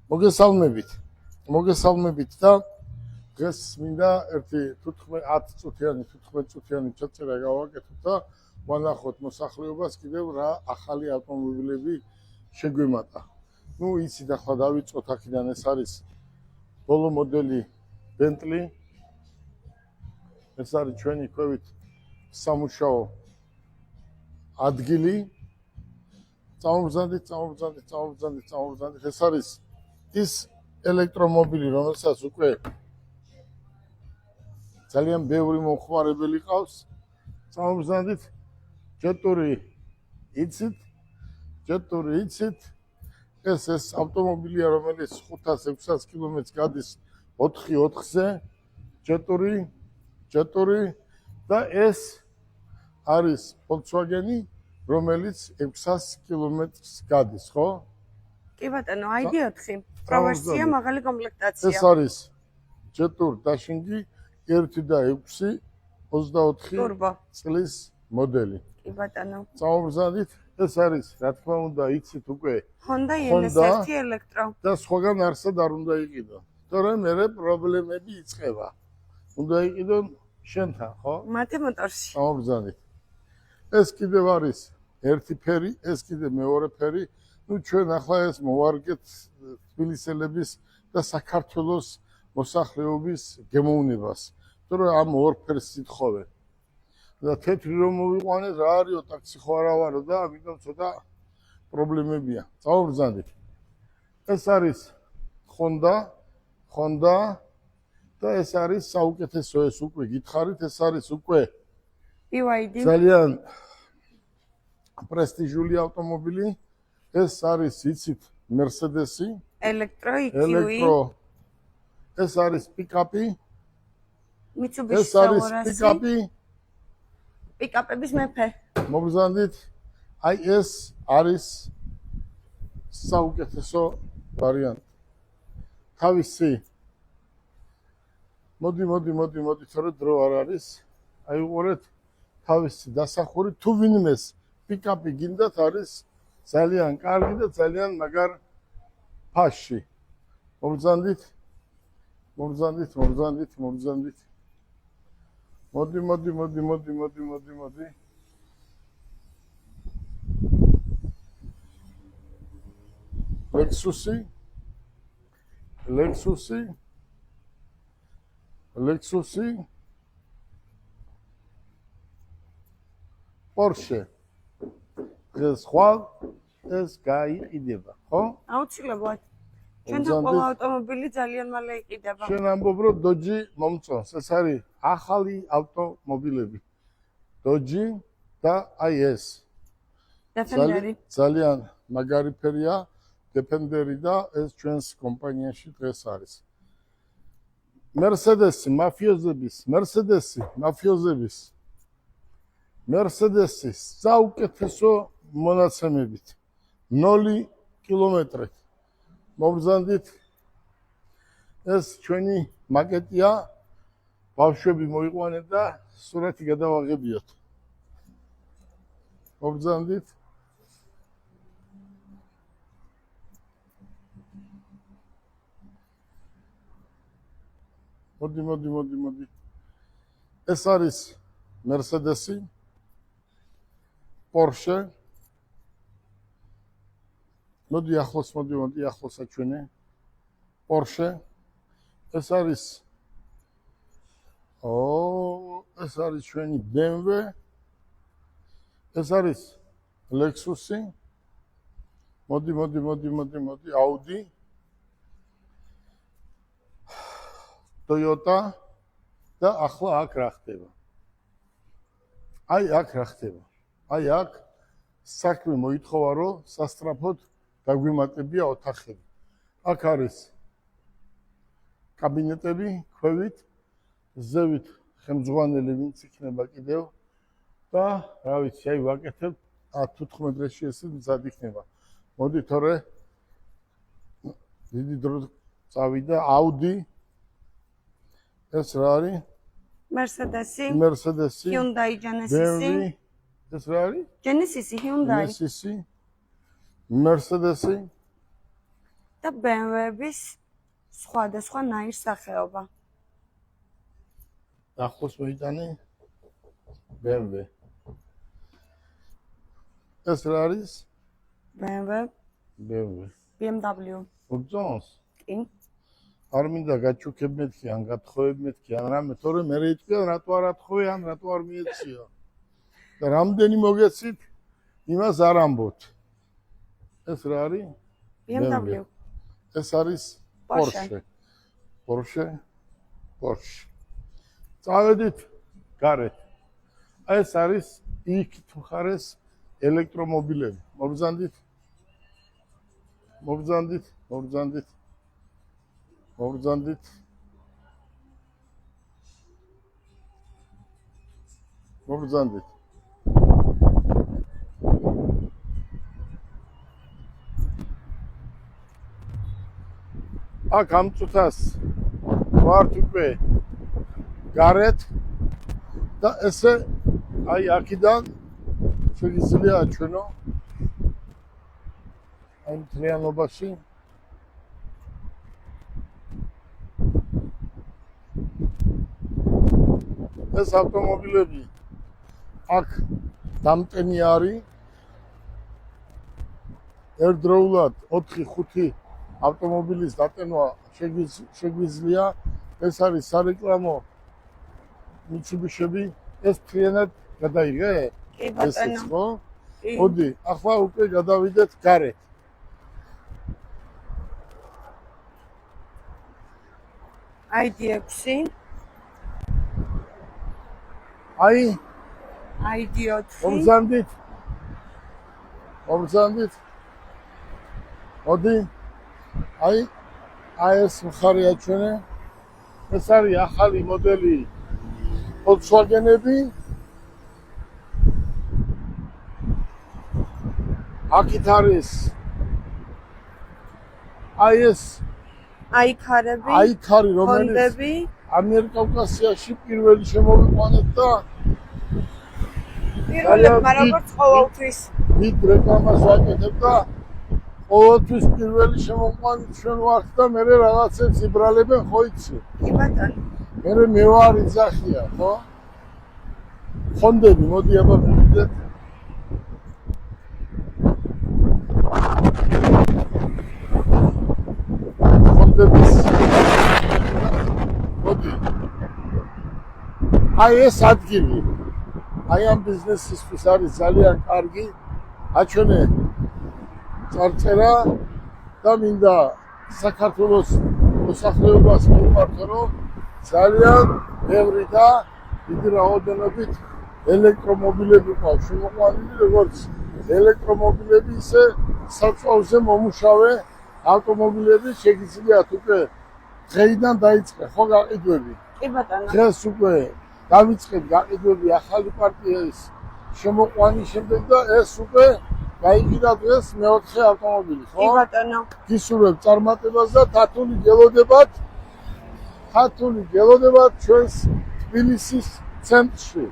მოგესალმებით და დღეს მინდა ერთი 10 წუთიანი ჩაწერა გავაკეთოთ და ვნახოთ მოსახლეობას კიდევ რა ახალი ავტომობილები შეგვიმატა. ნუ იცით ახლა დავიწყოთ აქედან, ეს არის ბოლო მოდელი Bentley. ეს არის ჩვენი ქვევით სამუშაო ადგილი. წამოვბრძანდით. ეს არის ის ელექტრომობილი, რომელსაც უკვე ძალიან ბევრი მომხმარებელი ყავს. წამოვბრძანდით. ჯეტური იცით. ეს ავტომობილია, რომელიც 500-600 კილომეტრს გადის 4x4-ზე. ჯეტური და ეს არის Volkswagen-ი, რომელიც 600 კილომეტრს გადის, ხო? კი ბატონო, ID4, პროვერსია, მაღალი კომპლექტაცია. ეს არის ჯეტურ დაშინგი 1.6 24 წლის მოდელი. კი ბატონო. წამოვბრძანდით. ეს არის, რა თქმა უნდა, იცით უკვე Honda NS1 ელექტრო. და სხვაგან არსად არ უნდა იყიდო. თორემ მერე პრობლემები იწყება. უნდა იყიდონ შენთან, ხო? მათე მოტორში. წამოვბრძანდით. ეს კიდევ არის ერთი ფერი, ეს კიდევ მეორე ფერი. ნუ ჩვენ ახლა ეს მოვარგეთ თბილისელების და საქართველოს მოსახლეობის გემოვნებას. თორემ ამ ორ ფერს ითხოვენ. და თეთრი რომ მოვიყვანეთ, რა არისო, ტაქსი ხო არა ვარო და ამიტომ ცოტა პრობლემებია. წამოვბრძანდით. ეს არის Honda და ეს არის საუკეთესო, ეს უკვე გითხარით, ეს არის უკვე BYD. ძალიან პრესტიჟული ავტომობილი. ეს არის, იცით, Mercedes-ი, ელექტრო EQE. ეს არის პიკაპი. Mitsubishi ეს არის Saurasi. პიკაპი. პიკაპების მეფე. მოგბრძანდით. აი ეს არის საუკეთესო ვარიანტი. თავისი მოდი, თორე დრო არ არის. აი უყურეთ, თავისი დასახური თუ ვინმეს პიკაპი გინდათ, არის ძალიან კარგი და ძალიან მაგარ ფასში. მოგბრძანდით. მოდი. Lexus-ი, Porsche. ეს ხვალ ეს გაიყიდება, ხო? აუცილებლად. ჩვენთან ყველა ავტომობილი ძალიან მალე იყიდება. შენ ამბობ, რომ Dodge მომწონს. ეს არის ახალი ავტომობილები. Dodge და აი ეს. Defender-ი. ძალიან მაგარი ფერია, Defender-ი და ეს ჩვენს კომპანიაში დღეს არის. Mercedes-ი საუკეთესო მონაცემებით 0 კილომეტრით. მოგბრძანდით. ეს ჩვენი მაკეტია. ბავშვები მოიყვანეთ და სურათი გადავაღებიოთ. მოგბრძანდით. მოდი. ეს არის Mercedes-ი, Porsche. მოდი ახლოს აჩვენე. Porsche. ეს არის ეს არის ჩვენი BMW. ეს არის Lexus-ი. მოდი, Audi. Toyota და ახლა აქ რა ხდება? აი აქ საქმე მოითხოვა, რომ სასტრაფოდ დაგვიმატებია ოთახები. აქ არის კაბინეტები, ქვევით, ზევით ხელმძღვანელი ვინც იქნება კიდევ და რა ვიცი, აი ვაკეთებ 10-15 დღეში ეს მზად იქნება. მოდი, თორე დიდი დრო წავიდა. Audi. ეს რა არის? Mercedes-ი, Hyundai Genesis-ი. ეს რა არის? Genesis-ი, Hyundai. Mercedes-ი. და BMW-ების სხვადასხვა ნაირ სახეობა. ახლოს მოიტანე BMW. ეს რა არის? BMW. უძონს? კი. არ მინდა გაჩუქებ მეთქი, ან გათხოვებ მეთქი, ან რამე, თორე მე იტყვიან რატო არ ათხოვე, ან რატო არ მიეციო. და რამდენი მოგეცით, იმას არ ამბობთ. ეს რა არის? BMW. ეს არის Porsche. წავედით გარეთ. ეს არის იქ თუ ხარეს ელექტრომობილები. მობრძანდით. აქ ამ წუთას ვართ უკვე გარეთ და ესე აი აქედან შეგიძლია აჩვენო აი მთლიანობაში ეს ავტომობილები აქ დამტენი არის ერთდროულად 4-5 ავტომობილის დატენვა შეგვიძლია. ეს არის სარეკლამო მიცუბიშები. ეს ფრენად გადაიღე? კი ბატონო. ესეც ხო? მოდი, ახლა უკვე გადავიდეთ გარეთ. ID6. აი, ID4. მომზანდით. მოდი. აი ეს მხარე აჩვენე. ეს არის ახალი მოდელი Volkswagen-ები. აქეთ არის აი ეს აიქარები. აიქარი, რომელიც ჰონდები. ამიერკავკასიაში პირველი შემოვიყვანეთ და პირველი, მაგრამ როგორც ყოველთვის. დიდ რეკლამას ვაკეთებ და ყოველთვის პირველი შემოყვანით ჩვენ ვართ და მე რაღაცებს იბრალებენ, ხო იცი? კი ბატონო. მე ვარ იძახია, ხო? ჰონდები, მოდი აბა მივიდეთ. ჰონდების. მოდი. აი ეს ადგილი. აი ამ ბიზნესისთვის არის ძალიან კარგი. აჩვენე წარწერა და მინდა საქართველოს მოსახლეობას მივმართო, რომ ძალიან ბევრი და დიდი რაოდენობით ელექტრომობილები ყავს შემოყვანილი, როგორც ელექტრომობილები, ისე საწვავზე მომუშავე ავტომობილები შეგიძლიათ უკვე დღეიდან დაიწყე, ხო გაყიდვები? კი ბატონო. დღეს უკვე დავიწყეთ გაყიდვები ახალი პარტიის შემოყვანის შემდეგ და ეს უკვე გაიყიდა დღეს მეოთხე ავტომობილი, ხო? კი ბატონო. გისურვებ წარმატებას და თათული გელოდებათ ჩვენს თბილისის ცენტრში.